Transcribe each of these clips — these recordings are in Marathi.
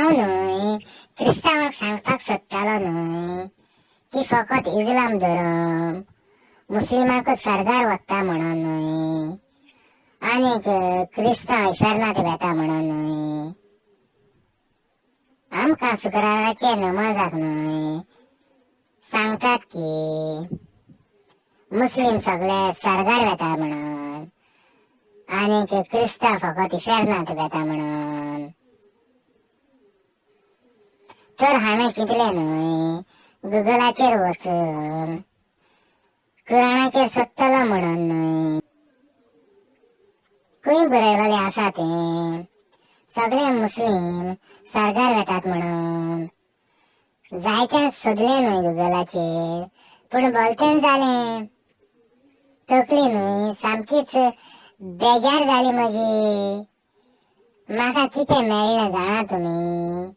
हांव न्हय क्रिस्तांवांक सांगपाक सोदतालो न्हय की फकत इस्लाम धर्म मुस्लिमांकूच सर्गार वता म्हणून न्हय, आनीक क्रिस्तांव इफेर्नांत वेता म्हणून न्हय. आमकां शुक्राराचे नमाजाक न्हय सांगतात की मुस्लिम सगळे सर्गार वेता म्हणून, आनीक क्रिस्तांव फकत इफेर्नांत वेता म्हणून. तर हांवें चिंतलें न्हय गुगलाचेर वचून कुराणाचेर सोदतलो म्हणून न्हय. खंय बरयलेलें आसा तें सगळे मुस्लीम सर्गार वेतात म्हणून. जायत्यान सोदलें न्हय गुगलाचेर, पूण भलतेंच जालें. तकली न्हय सामकीच बेजार जाली म्हजी. म्हाका कितें मेळ्ळें जाणा तुमी?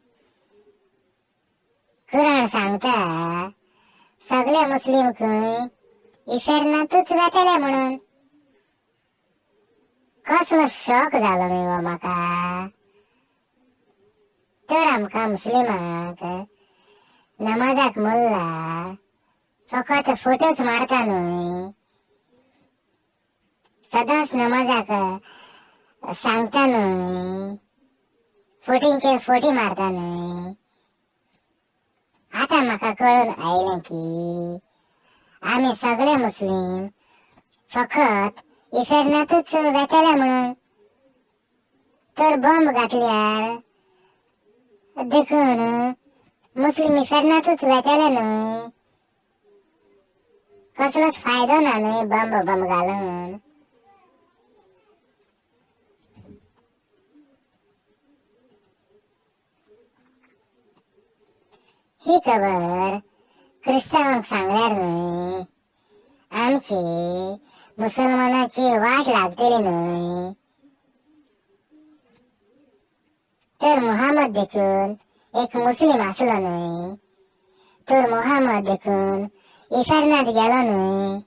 कुराण सांगता सगळे मुस्लीम खंय इफेर्नांतूच वेतले म्हणून. कसलो शॉक जालो न्हय हो म्हाका. तर आमकां मुस्लिमांक नमाजाक मुल्ला फकत फोटोच मारता न्हय, सदांच नमाजाक सांगता न्हय, फोटींचेर फोटी मारता न्हय. आतां म्हाका कळून आयलें की आमी सगळे मुस्लीम फकत इफेर्नांतूच वेतले म्हणून. तर बॉम्ब घातल्यार देखून मुस्लीम इफेर्नांतूच वेतले न्हय. कसलोच फायदो ना न्हय बॉम्ब घालून. ही खबर क्रिस्तांवांक सांगल्यार न्हय आमची मुसलमानाची वाट लागतली न्हय. तर मुहम्मद देखून एक मुस्लिम आसलो न्हय, तर मुहम्मद देखून इफेर्नांत गेलो न्हय.